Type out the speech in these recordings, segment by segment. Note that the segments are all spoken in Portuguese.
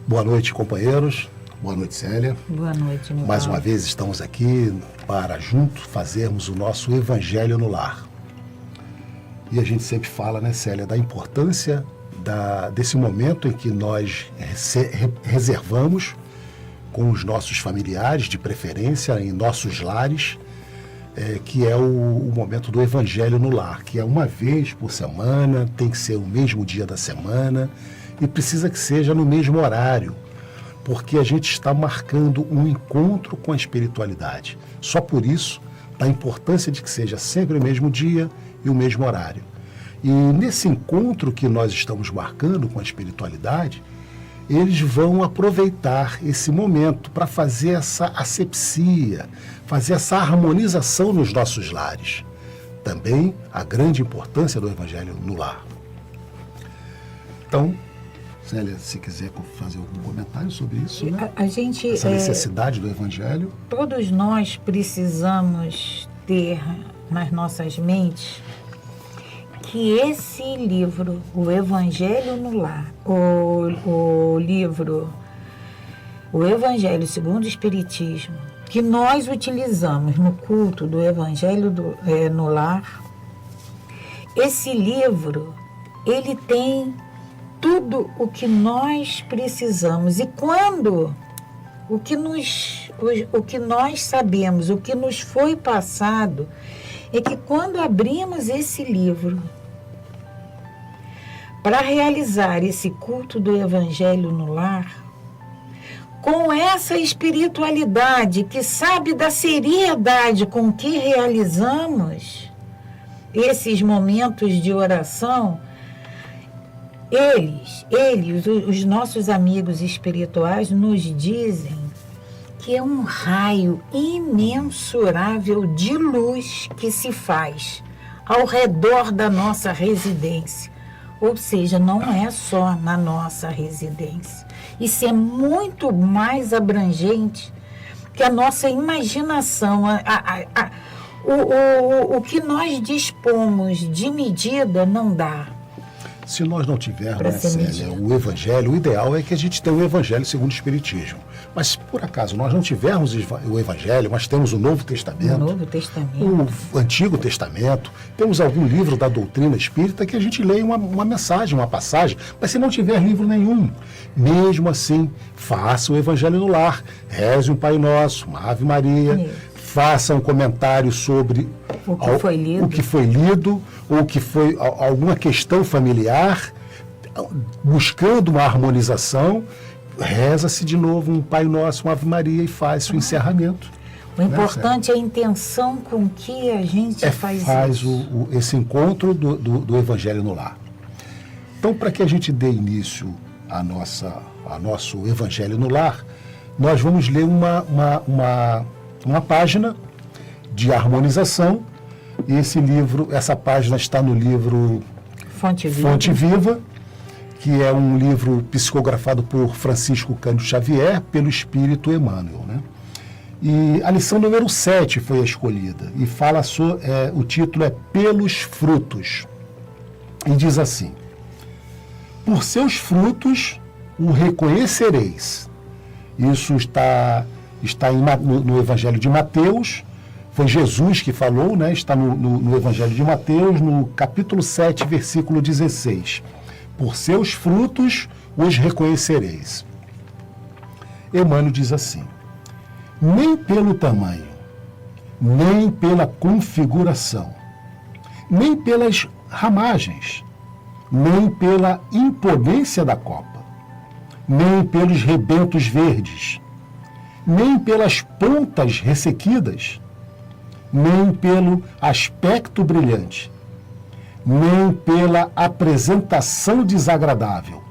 Boa noite, companheiros. Boa noite, Célia. Boa noite, Nivaldo. Mais uma vez estamos aqui para junto fazermos o nosso Evangelho no Lar. E a gente sempre fala, né, Célia, da importância desse momento em que nós reservamos com os nossos familiares, de preferência, em nossos lares, que é o momento do Evangelho no Lar, que é uma vez por semana, tem que ser o mesmo dia da semana e precisa que seja no mesmo horário, porque a gente está marcando um encontro com a espiritualidade. Só por isso, da importância de que seja sempre o mesmo dia e o mesmo horário. E nesse encontro que nós estamos marcando com a espiritualidade, eles vão aproveitar esse momento para fazer essa asepsia, fazer essa harmonização nos nossos lares. Também a grande importância do Evangelho no lar. Então, Célia, se quiser fazer algum comentário sobre isso, né? Essa necessidade do Evangelho. Todos nós precisamos ter nas nossas mentes que esse livro, o Evangelho no Lar, o livro, o Evangelho segundo o Espiritismo, que nós utilizamos no culto do Evangelho no Lar, esse livro, ele tem tudo o que nós precisamos. E quando o que nós sabemos, o que nos foi passado, é que quando abrimos esse livro para realizar esse culto do Evangelho no Lar, com essa espiritualidade que sabe da seriedade com que realizamos esses momentos de oração, os nossos amigos espirituais nos dizem que é um raio imensurável de luz que se faz ao redor da nossa residência. Ou seja, não é só na nossa residência. Isso é muito mais abrangente que a nossa imaginação, o que nós dispomos de medida não dá. Se nós não tivermos, né, Célia, o Evangelho, o ideal é que a gente tenha o Evangelho segundo o Espiritismo. Mas se por acaso nós não tivermos o Evangelho, mas temos o Novo Testamento, o Antigo Testamento, temos algum livro da doutrina espírita que a gente leia uma mensagem, uma passagem, mas se não tiver livro nenhum, mesmo assim, faça o Evangelho no lar, reze um Pai Nosso, uma Ave Maria, faça um comentário sobre o que foi lido, ou que foi alguma questão familiar, buscando uma harmonização, reza-se de novo um Pai Nosso, uma Ave Maria e faz-se o encerramento. O importante é a intenção com que a gente faz isso. Esse encontro do Evangelho no lar. Então, para que a gente dê início a nosso Evangelho no lar, nós vamos ler uma página de harmonização. E essa página está no livro Fonte Viva, que é um livro psicografado por Francisco Cândido Xavier, pelo Espírito Emmanuel, né? E a lição número 7 foi a escolhida, e fala o título é Pelos Frutos. E diz assim: por seus frutos o reconhecereis. Isso está no Evangelho de Mateus. Foi Jesus que falou, né? Está no Evangelho de Mateus, no capítulo 7, versículo 16. Por seus frutos os reconhecereis. Emmanuel diz assim: nem pelo tamanho, nem pela configuração, nem pelas ramagens, nem pela imponência da copa, nem pelos rebentos verdes, nem pelas pontas ressequidas, nem pelo aspecto brilhante, nem pela apresentação desagradável,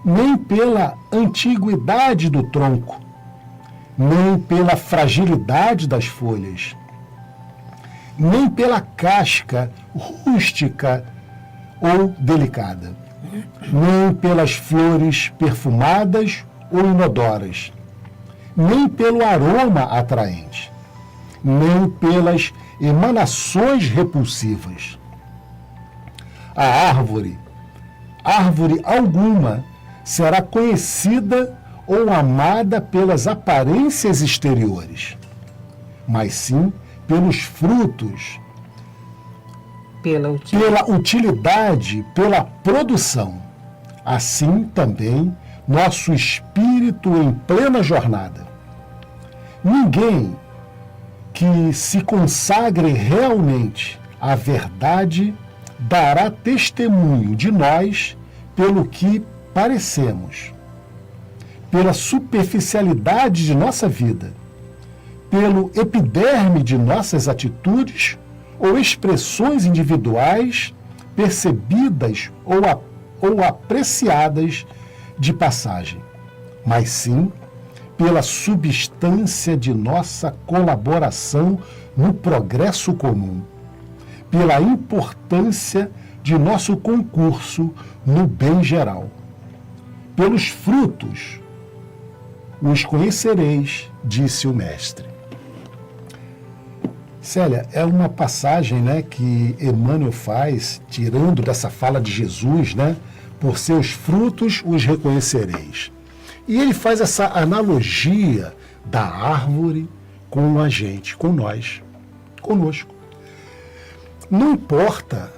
nem pela antiguidade do tronco, nem pela fragilidade das folhas, nem pela casca rústica ou delicada, nem pelas flores perfumadas ou inodoras, nem pelo aroma atraente, nem pelas emanações repulsivas. A árvore alguma será conhecida ou amada pelas aparências exteriores, mas sim pelos frutos, pela utilidade, pela produção. Assim também nosso espírito em plena jornada. Ninguém que se consagre realmente à verdade dará testemunho de nós pelo que parecemos, pela superficialidade de nossa vida, pelo epiderme de nossas atitudes ou expressões individuais percebidas ou apreciadas de passagem, mas sim pela substância de nossa colaboração no progresso comum, pela importância de nosso concurso no bem geral. Pelos frutos os conhecereis, disse o Mestre. Célia, é uma passagem, né, que Emmanuel faz, tirando dessa fala de Jesus, né, por seus frutos os reconhecereis. E ele faz essa analogia da árvore com a gente, com nós, conosco. Não importa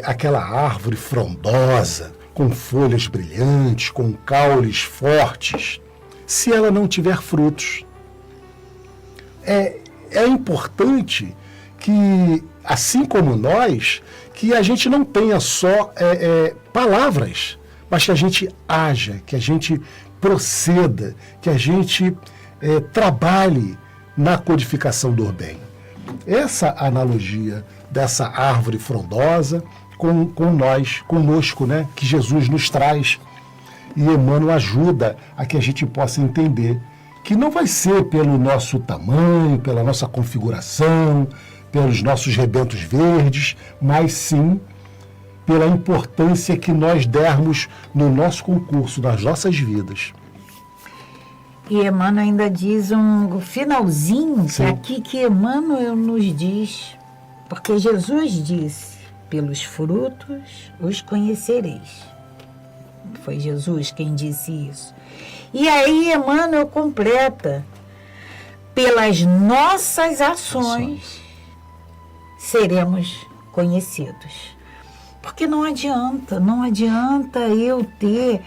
aquela árvore frondosa, com folhas brilhantes, com caules fortes, se ela não tiver frutos. É importante que, assim como nós, que a gente não tenha só palavras, mas que a gente haja, que a gente proceda, que a gente trabalhe na codificação do bem. Essa analogia dessa árvore frondosa com nós, conosco, né, que Jesus nos traz, e Emmanuel ajuda a que a gente possa entender que não vai ser pelo nosso tamanho, pela nossa configuração, pelos nossos rebentos verdes, mas sim pela importância que nós dermos no nosso concurso, nas nossas vidas. E Emmanuel ainda diz um finalzinho, Sim. aqui que Emmanuel nos diz, porque Jesus disse, pelos frutos os conhecereis. Foi Jesus quem disse isso. E aí Emmanuel completa, pelas nossas ações seremos conhecidos. Porque não adianta eu ter...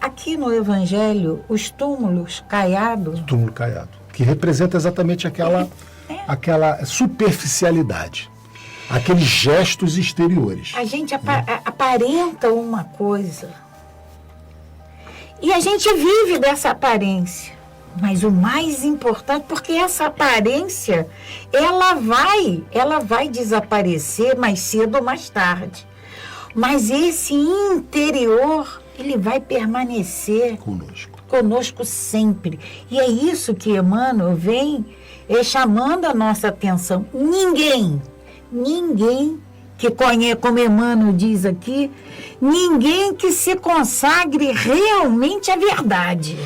Aqui no Evangelho, os túmulos caiados... Túmulo caiado, que representa exatamente aquela superficialidade, aqueles gestos exteriores. A gente aparenta uma coisa e a gente vive dessa aparência. Mas o mais importante, porque essa aparência, ela vai desaparecer mais cedo ou mais tarde. Mas esse interior, ele vai permanecer conosco sempre. E é isso que Emmanuel vem chamando a nossa atenção. Ninguém que conhece, como Emmanuel diz aqui, ninguém que se consagre realmente à verdade.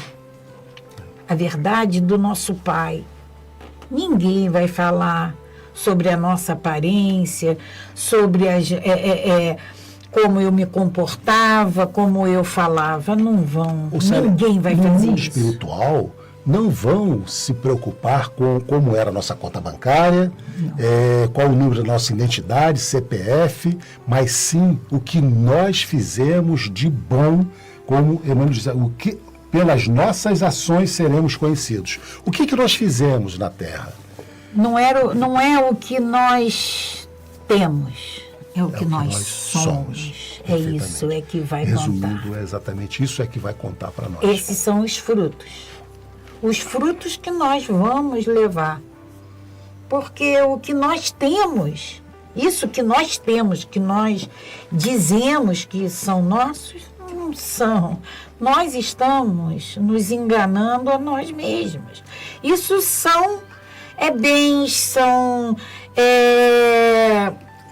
A verdade do nosso Pai. Ninguém vai falar sobre a nossa aparência, sobre como eu me comportava, como eu falava. Não vão. Ninguém vai fazer isso. No mundo espiritual, não vão se preocupar com como era a nossa conta bancária, qual o número da nossa identidade, CPF, mas sim o que nós fizemos de bom, como Emmanuel diz, pelas nossas ações seremos conhecidos. O que nós fizemos na Terra? Não é o que nós temos, é o que nós somos. É isso que vai contar. Resumindo, é exatamente isso que vai contar para nós. Esses são os frutos. Os frutos que nós vamos levar. Porque o que nós temos, isso que nós temos, que nós dizemos que são nossos, não são. Nós estamos nos enganando a nós mesmos. Isso são bens, são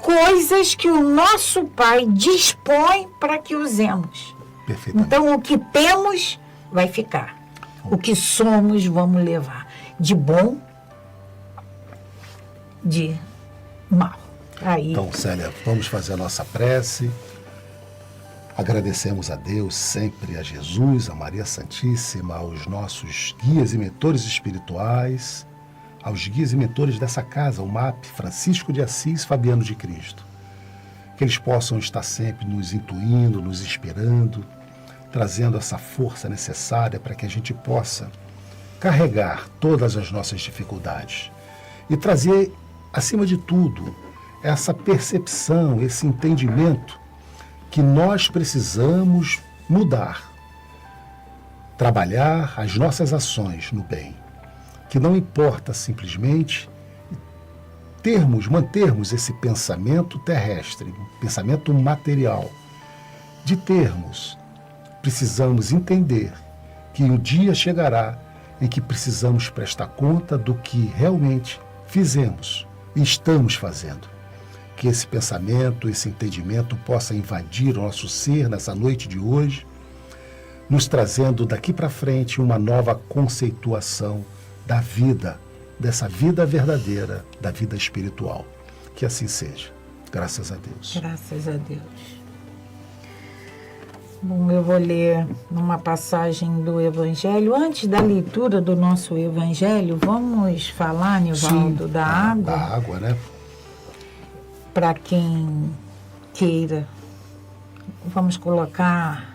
coisas que o nosso Pai dispõe para que usemos. Então, o que temos vai ficar. O que somos, vamos levar. De bom, de mal. Aí. Então, Célia, vamos fazer a nossa prece. Agradecemos a Deus sempre, a Jesus, a Maria Santíssima, aos nossos guias e mentores espirituais, aos guias e mentores dessa casa, o MAP, Francisco de Assis, Fabiano de Cristo. Que eles possam estar sempre nos intuindo, nos inspirando, trazendo essa força necessária para que a gente possa carregar todas as nossas dificuldades e trazer, acima de tudo, essa percepção, esse entendimento que nós precisamos mudar, trabalhar as nossas ações no bem, que não importa simplesmente mantermos esse pensamento terrestre, pensamento material, precisamos entender que um dia chegará em que precisamos prestar conta do que realmente fizemos e estamos fazendo. Que esse pensamento, esse entendimento possa invadir o nosso ser nessa noite de hoje, nos trazendo daqui para frente uma nova conceituação da vida, dessa vida verdadeira, da vida espiritual. Que assim seja. Graças a Deus. Graças a Deus. Bom, eu vou ler uma passagem do Evangelho. Antes da leitura do nosso Evangelho, vamos falar, Nivaldo, da água? Da água, né? Para quem queira, vamos colocar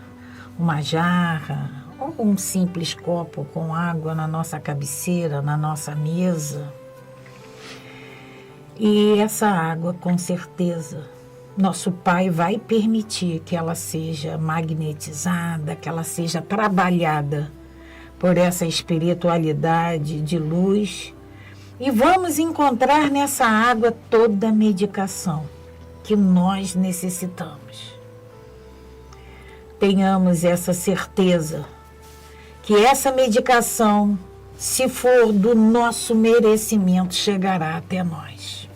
uma jarra ou um simples copo com água na nossa cabeceira, na nossa mesa. E essa água, com certeza, nosso Pai vai permitir que ela seja magnetizada, que ela seja trabalhada por essa espiritualidade de luz. E vamos encontrar nessa água toda a medicação que nós necessitamos. Tenhamos essa certeza que essa medicação, se for do nosso merecimento, chegará até nós.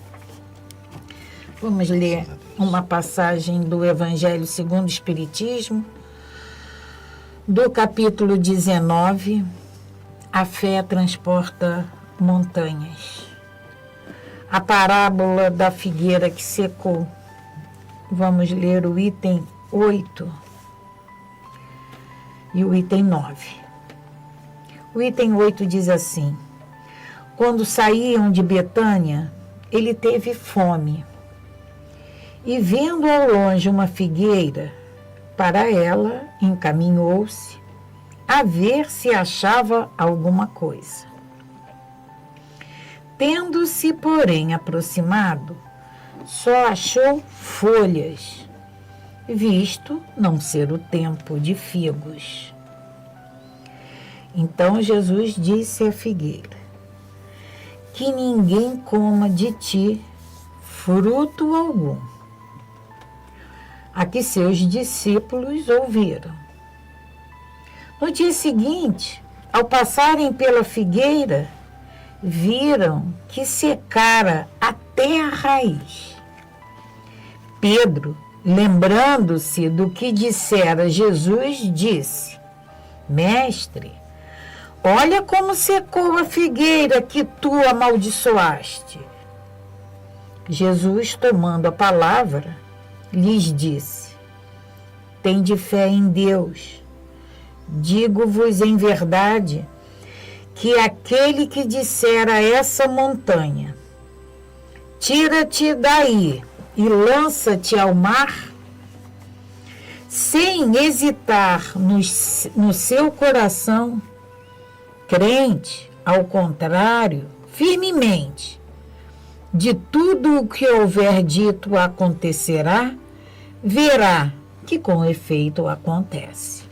Vamos ler uma passagem do Evangelho segundo o Espiritismo, do capítulo 19, A Fé Transporta Montanhas. A parábola da figueira que secou. Vamos ler o item 8 e o item 9. O item 8 diz assim: quando saíam de Betânia, ele teve fome. E vendo ao longe uma figueira, para ela encaminhou-se a ver se achava alguma coisa. Tendo-se, porém, aproximado, só achou folhas, visto não ser o tempo de figos. Então Jesus disse à figueira: que ninguém coma de ti fruto algum. A que seus discípulos ouviram. No dia seguinte, ao passarem pela figueira, viram que secara até a raiz. Pedro, lembrando-se do que dissera Jesus, disse: Mestre, olha como secou a figueira que tu amaldiçoaste. Jesus, tomando a palavra, lhes disse: tende fé em Deus. Digo-vos em verdade que aquele que disser a essa montanha: tira-te daí e lança-te ao mar, sem hesitar no seu coração, crente, ao contrário, firmemente, de tudo o que houver dito acontecerá, verá que com efeito acontece.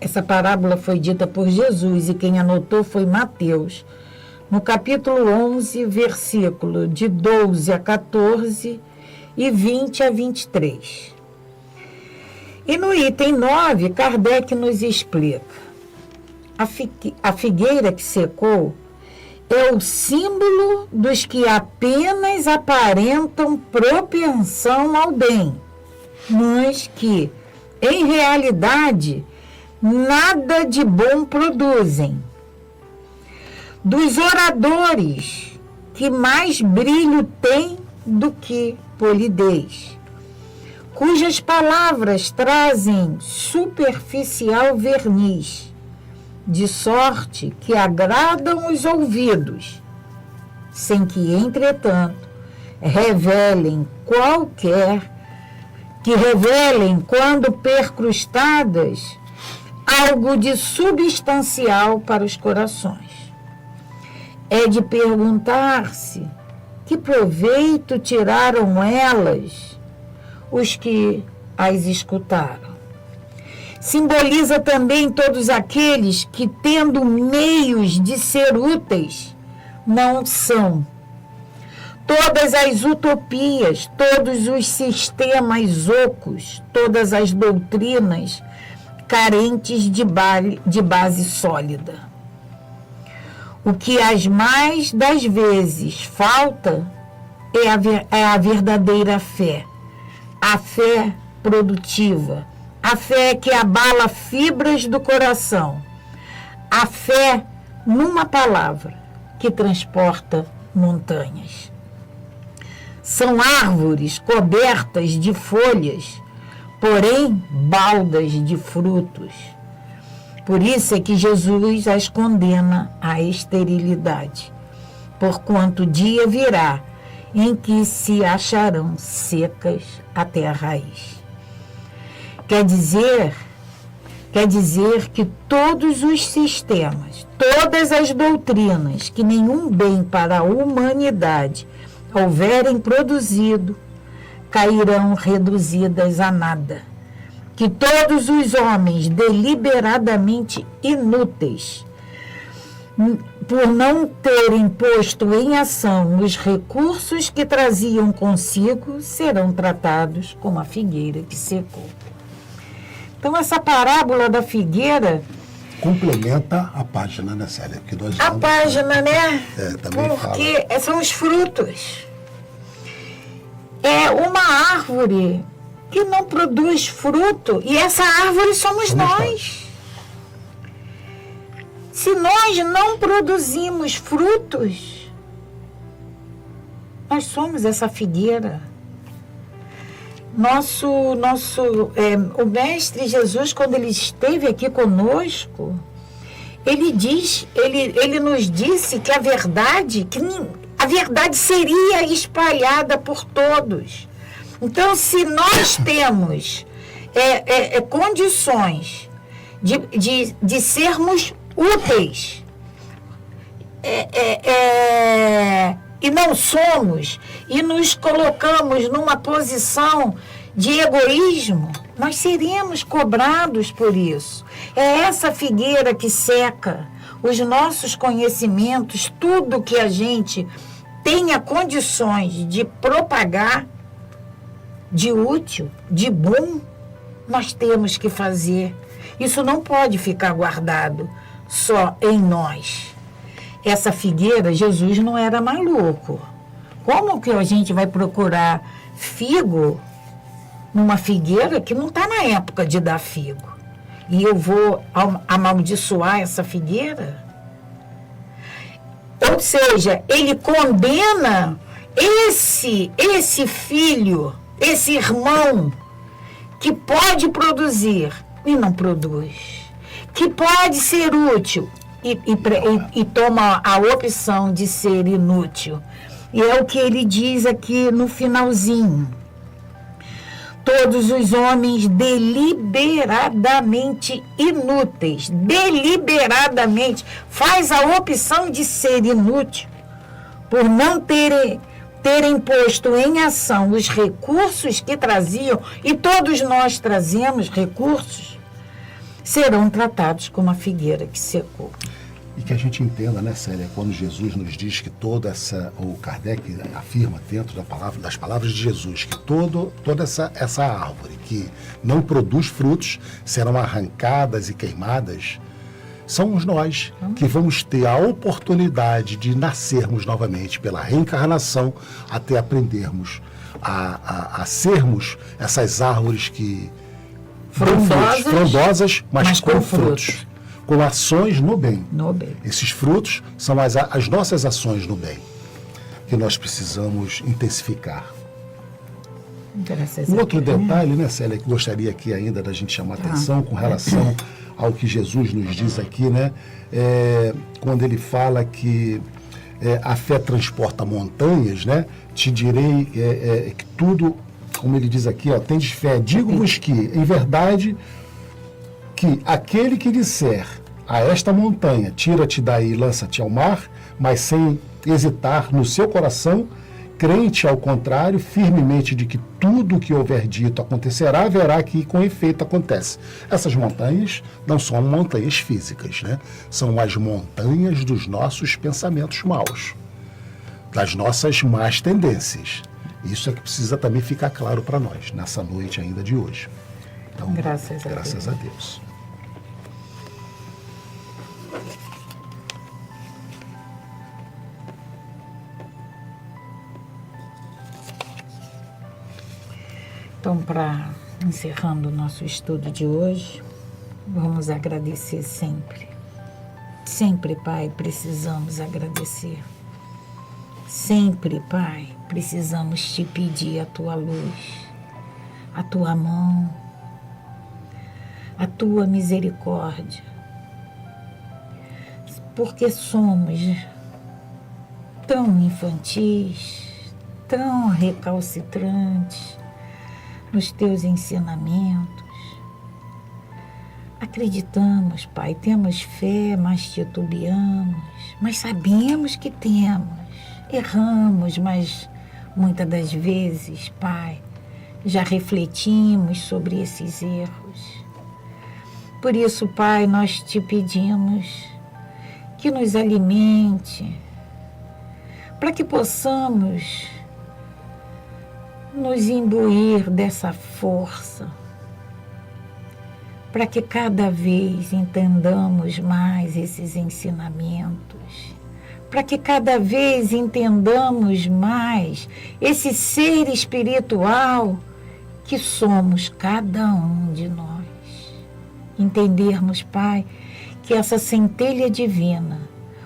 Essa parábola foi dita por Jesus e quem anotou foi Mateus, no capítulo 11, versículo de 12 a 14 e 20 a 23. E no item 9, Kardec nos explica: a figueira que secou é o símbolo dos que apenas aparentam propensão ao bem, mas que, em realidade, nada de bom produzem. Dos oradores que mais brilho têm do que polidez, cujas palavras trazem superficial verniz, de sorte que agradam os ouvidos, sem que, entretanto, revelem quando percrustadas, algo de substancial para os corações. É de perguntar-se que proveito tiraram elas os que as escutaram. Simboliza também todos aqueles que, tendo meios de ser úteis, não são. Todas as utopias, todos os sistemas ocos, todas as doutrinas carentes de base sólida. O que as mais das vezes falta é a verdadeira fé, a fé produtiva, a fé que abala fibras do coração, a fé, numa palavra, que transporta montanhas. São árvores cobertas de folhas, porém baldas de frutos. Por isso é que Jesus as condena à esterilidade, porquanto o dia virá em que se acharão secas até a raiz. Quer dizer que todos os sistemas, todas as doutrinas que nenhum bem para a humanidade houverem produzido, cairão reduzidas a nada. Que todos os homens deliberadamente inúteis, por não terem posto em ação os recursos que traziam consigo, serão tratados como a figueira que secou. Então, essa parábola da figueira complementa a página, né, Célia? Porque nós a página, né? Também porque fala. São os frutos. É uma árvore que não produz fruto, e essa árvore somos nós. Se nós não produzimos frutos, nós somos essa figueira. O Mestre Jesus, quando ele esteve aqui conosco, ele nos disse que a verdade seria espalhada por todos. Então, se nós temos condições de sermos úteis, e não somos, e nos colocamos numa posição de egoísmo, nós seremos cobrados por isso. É essa figueira que seca os nossos conhecimentos, tudo que a gente tenha condições de propagar, de útil, de bom, nós temos que fazer. Isso não pode ficar guardado só em nós. Essa figueira, Jesus não era maluco. Como que a gente vai procurar figo numa figueira que não está na época de dar figo? E eu vou amaldiçoar essa figueira? Ou seja, ele condena esse filho, esse irmão, que pode produzir e não produz, que pode ser útil e toma a opção de ser inútil. E é o que ele diz aqui no finalzinho. Todos os homens deliberadamente inúteis, deliberadamente, faz a opção de ser inútil, por não terem posto em ação os recursos que traziam, e todos nós trazemos recursos, serão tratados como a figueira que secou. E que a gente entenda, né, Célia, quando Jesus nos diz que o Kardec afirma dentro das palavras de Jesus, que toda essa árvore que não produz frutos serão arrancadas e queimadas, somos nós que vamos ter a oportunidade de nascermos novamente pela reencarnação, até aprendermos a sermos essas árvores que frondosas, mas com frutos. Com ações no bem. Esses frutos são as nossas ações no bem, que nós precisamos intensificar. Graças Um a outro Deus. detalhe, né, Célia, que gostaria aqui ainda da gente chamar atenção com relação ao que Jesus nos diz aqui, né? Quando ele fala que a fé transporta montanhas, né? Te direi que tudo, como ele diz aqui, ó, tendes fé, digo-vos que, em verdade, que aquele que disser a esta montanha, tira-te daí e lança-te ao mar, mas sem hesitar no seu coração, crente ao contrário, firmemente de que tudo o que houver dito acontecerá, verá que com efeito acontece. Essas montanhas não são montanhas físicas, né? São as montanhas dos nossos pensamentos maus, das nossas más tendências. Isso é que precisa também ficar claro para nós, nessa noite ainda de hoje. Então, graças a Deus. Então, para encerrando o nosso estudo de hoje, vamos agradecer sempre. Sempre, Pai, precisamos agradecer. Sempre, Pai, precisamos te pedir a tua luz, a tua mão, a tua misericórdia. Porque somos tão infantis, tão recalcitrantes nos teus ensinamentos. Acreditamos, Pai, temos fé, mas titubeamos, mas sabemos que temos. Erramos, mas muitas das vezes, Pai, já refletimos sobre esses erros. Por isso, Pai, nós te pedimos que nos alimente, para que possamos nos imbuir dessa força, para que cada vez entendamos mais esses ensinamentos, para que cada vez entendamos mais esse ser espiritual que somos cada um de nós. Entendermos, Pai, que essa centelha divina,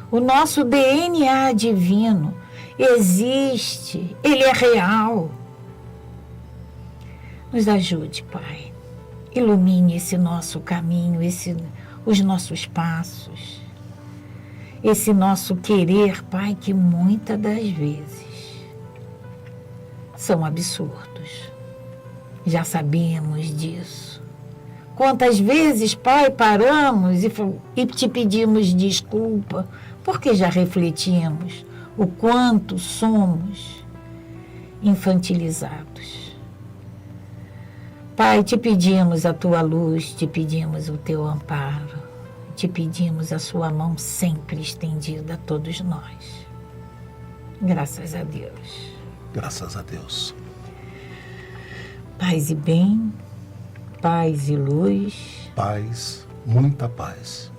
o nosso DNA divino, existe, ele é real. Nos ajude, Pai. Ilumine esse nosso caminho, os nossos passos, esse nosso querer, Pai, que muitas das vezes são absurdos. Já sabemos disso. Quantas vezes, Pai, paramos e te pedimos desculpa, porque já refletimos o quanto somos infantilizados. Pai, te pedimos a tua luz, te pedimos o teu amparo, te pedimos a sua mão sempre estendida a todos nós. Graças a Deus. Graças a Deus. Paz e bem, paz e luz. Paz, muita paz.